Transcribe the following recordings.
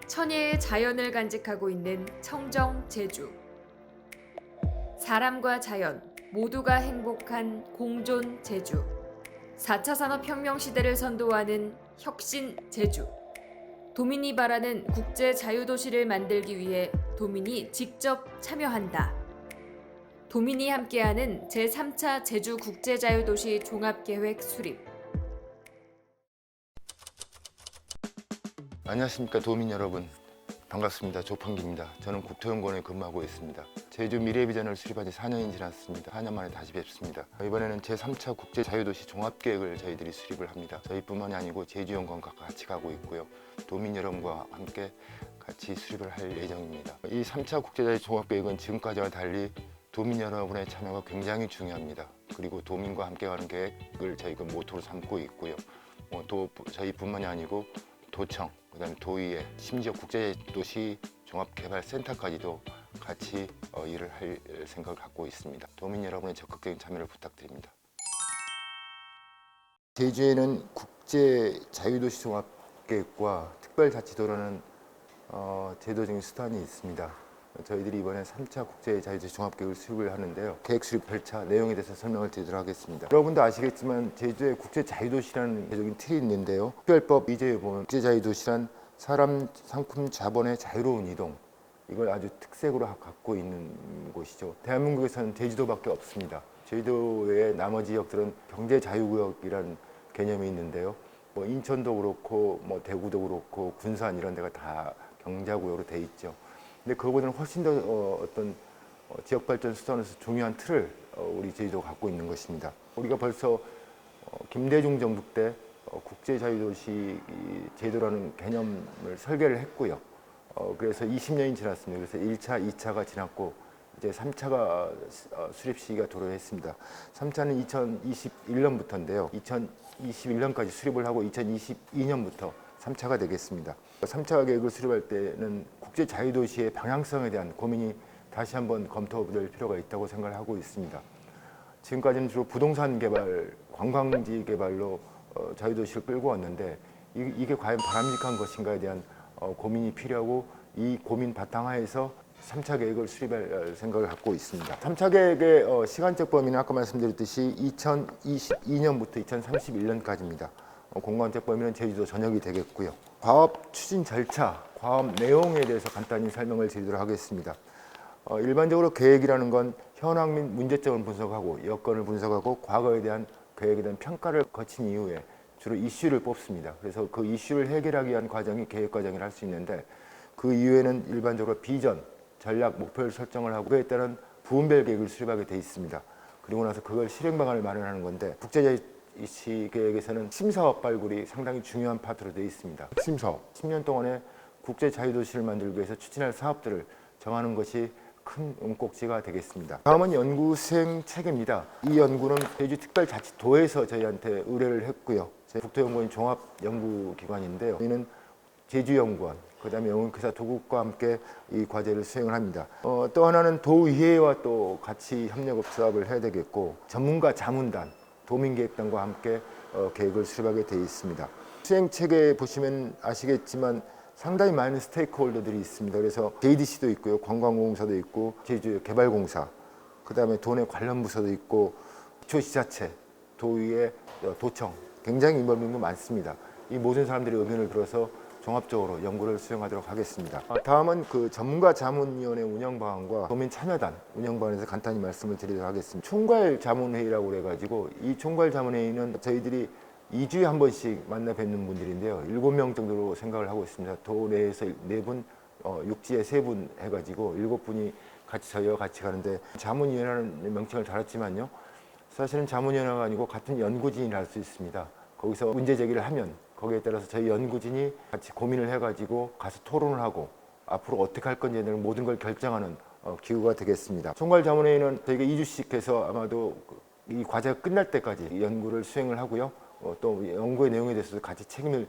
천혜의 자연을 간직하고 있는 청정 제주. 사람과 자연 모두가 행복한 공존 제주. 4차 산업혁명 시대를 선도하는 혁신 제주. 도민이 바라는 국제 자유도시를 만들기 위해 도민이 직접 참여한다. 도민이 함께하는 제3차 제주 국제자유도시 종합계획 수립. 안녕하십니까 도민 여러분, 반갑습니다. 조판기입니다. 저는 국토연구원에 근무하고 있습니다. 제주 미래비전을 수립한 지 4년이 지났습니다. 4년 만에 다시 뵙습니다. 이번에는 제3차 국제자유도시 종합계획을 저희들이 수립을 합니다. 저희뿐만이 아니고 제주연구원과 같이 가고 있고요. 도민 여러분과 함께 같이 수립을 할 예정입니다. 이 3차 국제자유도시 종합계획은 지금까지와 달리 도민 여러분의 참여가 굉장히 중요합니다. 그리고 도민과 함께 가는 계획을 저희가 모토로 삼고 있고요. 또 저희뿐만이 아니고 도청, 그다음에 도의회, 심지어 국제도시 종합개발센터까지도 같이 일을 할 생각을 갖고 있습니다. 도민 여러분의 적극적인 참여를 부탁드립니다. 제주에는 국제자유도시 종합계획과 특별자치도라는 제도적인 수단이 있습니다. 저희들이 이번에 3차 국제자유도시 종합계획을 수립을 하는데요. 계획 수립 절차 내용에 대해서 설명을 드리도록 하겠습니다. 여러분도 아시겠지만 제주에 국제자유도시라는 제도적인 틀이 있는데요. 특별법 2조에 보면 국제자유도시란 사람, 상품, 자본의 자유로운 이동, 이걸 아주 특색으로 갖고 있는 곳이죠. 대한민국에서는 제주도밖에 없습니다. 제주도의 나머지 지역들은 경제자유구역이라는 개념이 있는데요. 인천도 그렇고 대구도 그렇고 군산 이런 데가 다 경자구역으로 돼 있죠. 근데 그거보다는 훨씬 더 어떤 지역 발전 수단에서 중요한 틀을 우리 제주도가 갖고 있는 것입니다. 우리가 벌써 김대중 정부 때 국제자유도시 제도라는 개념을 설계를 했고요. 그래서 20년이 지났습니다. 그래서 1차, 2차가 지났고 이제 3차가 수립 시기가 도래했습니다. 3차는 2021년부터인데요. 2021년까지 수립을 하고 2022년부터 3차가 되겠습니다. 3차 계획을 수립할 때는 국제자유도시의 방향성에 대한 고민이 다시 한번 검토될 필요가 있다고 생각을 하고 있습니다. 지금까지는 주로 부동산 개발, 관광지 개발로 자유도시를 끌고 왔는데 이게 과연 바람직한 것인가에 대한 고민이 필요하고 이 고민 바탕하에서 3차 계획을 수립할 생각을 갖고 있습니다. 3차 계획의 시간적 범위는 아까 말씀드렸듯이 2022년부터 2031년까지입니다. 공간적 범위는 제주도 전역이 되겠고요. 과업 추진 절차, 과업 내용에 대해서 간단히 설명을 드리도록 하겠습니다. 일반적으로 계획이라는 건 현황 및 문제점을 분석하고 여건을 분석하고 과거에 대한 계획에 대한 평가를 거친 이후에 주로 이슈를 뽑습니다. 그래서 그 이슈를 해결하기 위한 과정이 계획 과정이라 할 수 있는데 그 이후에는 일반적으로 비전, 전략, 목표를 설정을 하고 그에 따른 부분별 계획을 수립하게 돼 있습니다. 그리고 나서 그걸 실행 방안을 마련하는 건데 국제자유도시 계획에서는 핵심사업 발굴이 상당히 중요한 파트로 되어 있습니다. 핵심사업, 10년 동안에 국제자유도시를 만들기 위해서 추진할 사업들을 정하는 것이 큰 꼭지가 되겠습니다. 다음은 연구 수행 체계입니다. 이 연구는 제주특별자치도에서 저희한테 의뢰를 했고요. 국토연구원 종합연구기관인데요. 저희는 제주연구원, 그 다음에 영흥회사 도국과 함께 이 과제를 수행을 합니다. 또 하나는 도의회와 또 같이 협력 사업을 해야 되겠고 전문가 자문단, 도민계획단과 함께 계획을 수립하게 되어 있습니다. 수행체계 보시면 아시겠지만 상당히 많은 스테이크홀더들이 있습니다. 그래서 JDC도 있고요, 관광공사도 있고, 제주개발공사, 그 다음에 도내 관련 부서도 있고, 기초지자체, 도의회, 도청, 굉장히 인벌빙도 많습니다. 이 모든 사람들의 의견을 들어서 종합적으로 연구를 수행하도록 하겠습니다. 다음은 그 전문가 자문위원회 운영 방안과 도민 참여단 운영 방안에서 간단히 말씀을 드리도록 하겠습니다. 총괄 자문회의라고 그래가지고 이 총괄 자문회의는 저희들이 2주에 한 번씩 만나 뵙는 분들인데요. 7명 정도로 생각을 하고 있습니다. 도 내에서 4분, 육지에 3분 해가지고 7분이 같이 저희와 같이 가는데 자문위원회라는 명칭을 달았지만요. 사실은 자문위원회가 아니고 같은 연구진이라 할 수 있습니다. 거기서 문제 제기를 하면 거기에 따라서 저희 연구진이 같이 고민을 해가지고 가서 토론을 하고 앞으로 어떻게 할 건지에 대한 모든 걸 결정하는 기구가 되겠습니다. 총괄 자문회의는 저희가 2주씩 해서 아마도 이 과제가 끝날 때까지 연구를 수행을 하고요. 또 연구의 내용에 대해서도 같이 책임을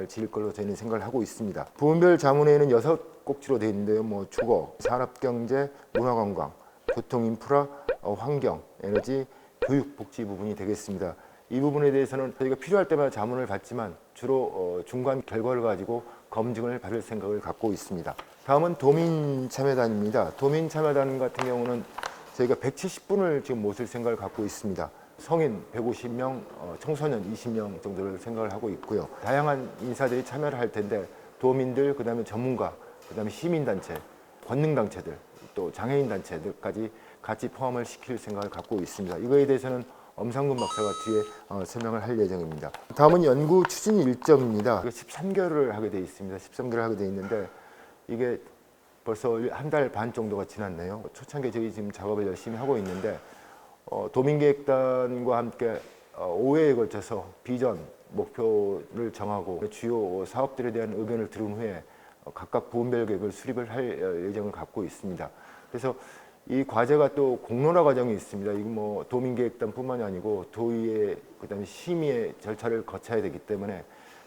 질 걸로 저희는 생각을 하고 있습니다. 부분별 자문회의는 6꼭지로 되어 있는데요. 주거, 산업경제, 문화관광, 교통인프라, 환경, 에너지, 교육, 복지 부분이 되겠습니다. 이 부분에 대해서는 저희가 필요할 때마다 자문을 받지만 주로 중간 결과를 가지고 검증을 받을 생각을 갖고 있습니다. 다음은 도민참여단입니다. 도민참여단 같은 경우는 저희가 170분을 지금 모실 생각을 갖고 있습니다. 성인 150명, 청소년 20명 정도를 생각을 하고 있고요. 다양한 인사들이 참여를 할 텐데 도민들, 그다음에 전문가, 그다음에 시민단체, 권능단체들, 또 장애인단체들까지 같이 포함을 시킬 생각을 갖고 있습니다. 이거에 대해서는 엄상근 박사가 뒤에 설명을 할 예정입니다. 다음은 연구 추진 일정입니다. 13개월을 하게 돼 있습니다. 13개월을 하게 돼 있는데 이게 벌써 한 달 반 정도가 지났네요. 초창기에 저희 지금 작업을 열심히 하고 있는데 도민계획단과 함께 5회에 걸쳐서 비전, 목표를 정하고 주요 사업들에 대한 의견을 들은 후에 각각 부문별 계획을 수립을 할 예정을 갖고 있습니다. 그래서 이 과제가 또 공론화 과정이 있습니다. 이거 뭐 도민계획단뿐만이 아니고 도의회 그다음에 심의의 절차를 거쳐야 되기 때문에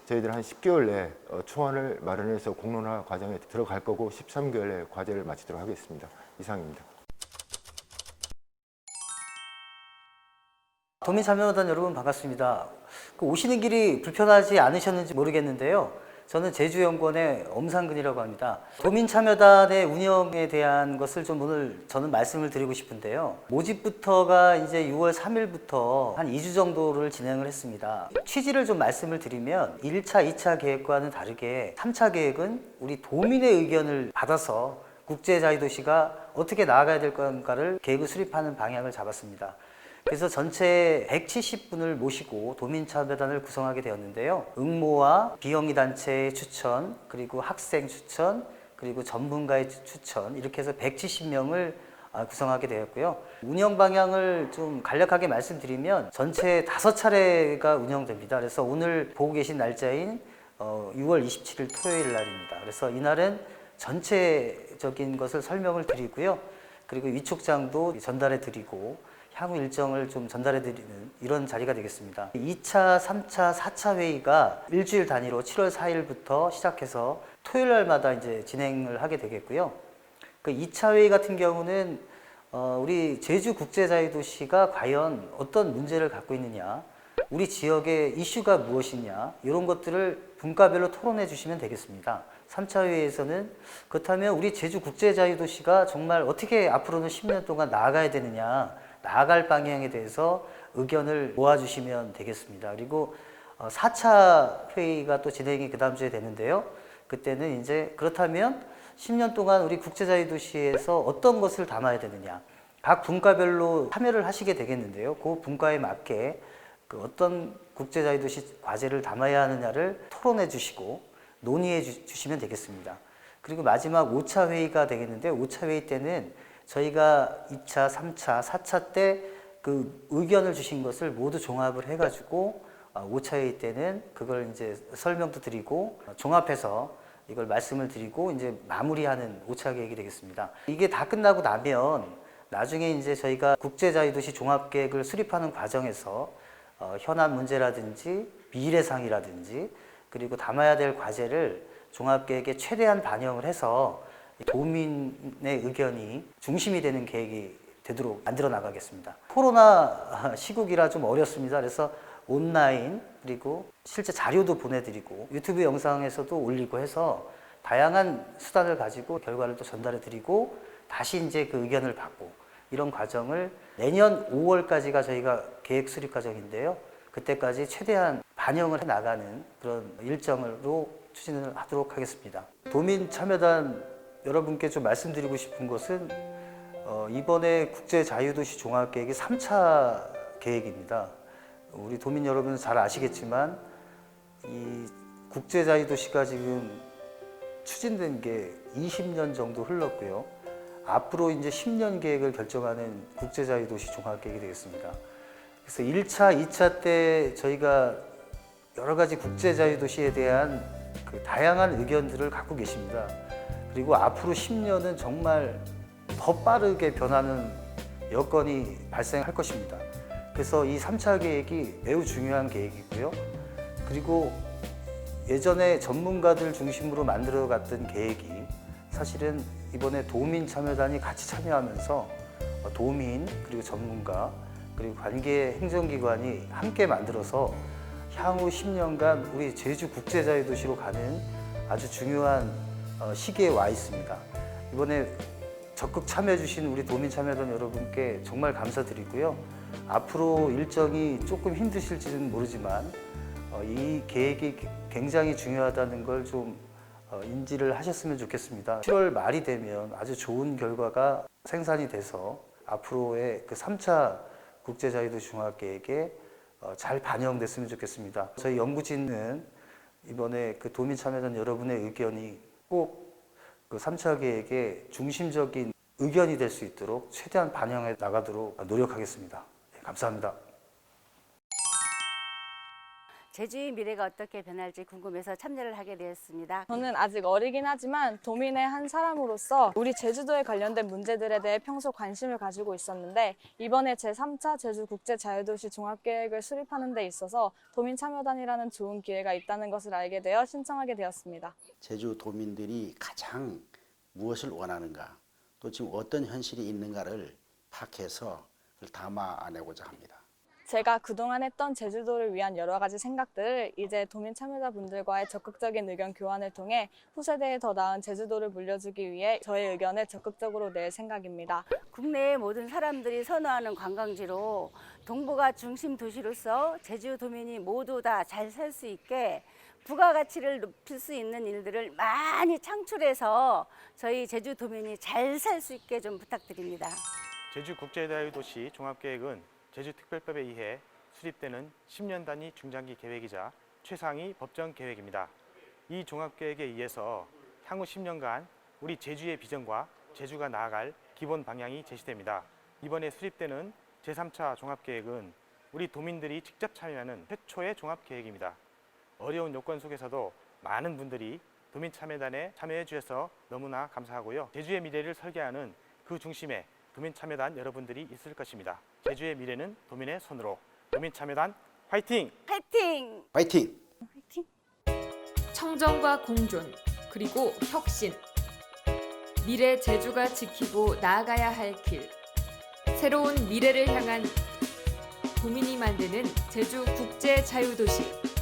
저희들 한 10개월 내에 초안을 마련해서 공론화 과정에 들어갈 거고 13개월 내에 과제를 마치도록 하겠습니다. 이상입니다. 도민참여단 여러분 반갑습니다. 오시는 길이 불편하지 않으셨는지 모르겠는데요. 저는 제주연구원의 엄상근이라고 합니다. 도민참여단의 운영에 대한 것을 좀 오늘 저는 말씀을 드리고 싶은데요. 모집부터가 이제 6월 3일부터 한 2주 정도를 진행을 했습니다. 취지를 좀 말씀을 드리면 1차, 2차 계획과는 다르게 3차 계획은 우리 도민의 의견을 받아서 국제자유도시가 어떻게 나아가야 될 건가를 계획을 수립하는 방향을 잡았습니다. 그래서 전체 170분을 모시고 도민참여단을 구성하게 되었는데요. 응모와 비영리 단체의 추천, 그리고 학생 추천, 그리고 전문가의 추천, 이렇게 해서 170명을 구성하게 되었고요. 운영 방향을 좀 간략하게 말씀드리면 전체 5차례가 운영됩니다. 그래서 오늘 보고 계신 날짜인 6월 27일 토요일 날입니다. 그래서 이날은 전체적인 것을 설명을 드리고요. 그리고 위촉장도 전달해 드리고 향후 일정을 좀 전달해 드리는 이런 자리가 되겠습니다. 2차, 3차, 4차 회의가 일주일 단위로 7월 4일부터 시작해서 토요일 날마다 이제 진행을 하게 되겠고요. 그 2차 회의 같은 경우는 우리 제주국제자유도시가 과연 어떤 문제를 갖고 있느냐, 우리 지역의 이슈가 무엇이냐, 이런 것들을 분과별로 토론해 주시면 되겠습니다. 3차 회의에서는 그렇다면 우리 제주국제자유도시가 정말 어떻게 앞으로는 10년 동안 나아가야 되느냐, 나아갈 방향에 대해서 의견을 모아주시면 되겠습니다. 그리고 4차 회의가 또 진행이 그 다음 주에 되는데요. 그때는 이제 그렇다면 10년 동안 우리 국제자유도시에서 어떤 것을 담아야 되느냐, 각 분과별로 참여를 하시게 되겠는데요. 그 분과에 맞게 그 어떤 국제자유도시 과제를 담아야 하느냐를 토론해 주시고 논의해 주시면 되겠습니다. 그리고 마지막 5차 회의가 되겠는데 5차 회의 때는 저희가 2차, 3차, 4차 때 그 의견을 주신 것을 모두 종합을 해가지고 5차 회의 때는 그걸 이제 설명도 드리고 종합해서 이걸 말씀을 드리고 이제 마무리하는 5차 계획이 되겠습니다. 이게 다 끝나고 나면 나중에 이제 저희가 국제자유도시 종합계획을 수립하는 과정에서 현안 문제라든지 미래상이라든지 그리고 담아야 될 과제를 종합계획에 최대한 반영을 해서 도민의 의견이 중심이 되는 계획이 되도록 만들어 나가겠습니다. 코로나 시국이라 좀 어렵습니다. 그래서 온라인 그리고 실제 자료도 보내드리고 유튜브 영상에서도 올리고 해서 다양한 수단을 가지고 결과를 또 전달해 드리고 다시 이제 그 의견을 받고 이런 과정을 내년 5월까지가 저희가 계획 수립 과정인데요. 그때까지 최대한 반영을 해 나가는 그런 일정으로 추진을 하도록 하겠습니다. 도민 참여단 여러분께 좀 말씀드리고 싶은 것은 이번에 국제자유도시 종합계획이 3차 계획입니다. 우리 도민 여러분 잘 아시겠지만 이 국제자유도시가 지금 추진된 게 20년 정도 흘렀고요. 앞으로 이제 10년 계획을 결정하는 국제자유도시 종합계획이 되겠습니다. 그래서 1차, 2차 때 저희가 여러 가지 국제자유도시에 대한 그 다양한 의견들을 갖고 계십니다. 그리고 앞으로 10년은 정말 더 빠르게 변하는 여건이 발생할 것입니다. 그래서 이 3차 계획이 매우 중요한 계획이고요. 그리고 예전에 전문가들 중심으로 만들어갔던 계획이 사실은 이번에 도민 참여단이 같이 참여하면서 도민 그리고 전문가 그리고 관계 행정기관이 함께 만들어서 향후 10년간 우리 제주 국제자유도시로 가는 아주 중요한 시기에 와 있습니다. 이번에 적극 참여해 주신 우리 도민참여단 여러분께 정말 감사드리고요. 앞으로 일정이 조금 힘드실지는 모르지만 이 계획이 굉장히 중요하다는 걸 좀 인지를 하셨으면 좋겠습니다. 7월 말이 되면 아주 좋은 결과가 생산이 돼서 앞으로의 그 3차 국제자유도시 종합계획에 잘 반영됐으면 좋겠습니다. 저희 연구진은 이번에 그 도민참여단 여러분의 의견이 꼭 그 3차 계획의 중심적인 의견이 될 수 있도록 최대한 반영해 나가도록 노력하겠습니다. 네, 감사합니다. 제주의 미래가 어떻게 변할지 궁금해서 참여를 하게 되었습니다. 저는 아직 어리긴 하지만 도민의 한 사람으로서 우리 제주도에 관련된 문제들에 대해 평소 관심을 가지고 있었는데 이번에 제3차 제주국제자유도시 종합계획을 수립하는 데 있어서 도민참여단이라는 좋은 기회가 있다는 것을 알게 되어 신청하게 되었습니다. 제주 도민들이 가장 무엇을 원하는가, 또 지금 어떤 현실이 있는가를 파악해서 그걸 담아내고자 합니다. 제가 그동안 했던 제주도를 위한 여러 가지 생각들을 이제 도민 참여자분들과의 적극적인 의견 교환을 통해 후세대에 더 나은 제주도를 물려주기 위해 저의 의견을 적극적으로 낼 생각입니다. 국내의 모든 사람들이 선호하는 관광지로 동북아 중심 도시로서 제주 도민이 모두 다 잘 살 수 있게 부가가치를 높일 수 있는 일들을 많이 창출해서 저희 제주 도민이 잘 살 수 있게 좀 부탁드립니다. 제주국제자유도시 종합계획은 제주특별법에 의해 수립되는 10년 단위 중장기 계획이자 최상위 법정 계획입니다. 이 종합계획에 의해서 향후 10년간 우리 제주의 비전과 제주가 나아갈 기본 방향이 제시됩니다. 이번에 수립되는 제3차 종합계획은 우리 도민들이 직접 참여하는 최초의 종합계획입니다. 어려운 요건 속에서도 많은 분들이 도민참여단에 참여해 주셔서 너무나 감사하고요. 제주의 미래를 설계하는 그 중심에 도민참여단 여러분들이 있을 것입니다. 제주의 미래는 도민의 손으로. 도민참여단 화이팅! 파이팅! 화이팅! 청정과 공존, 그리고 혁신. 미래 제주가 지키고 나아가야 할 길. 새로운 미래를 향한 도민이 만드는 제주 국제자유도시.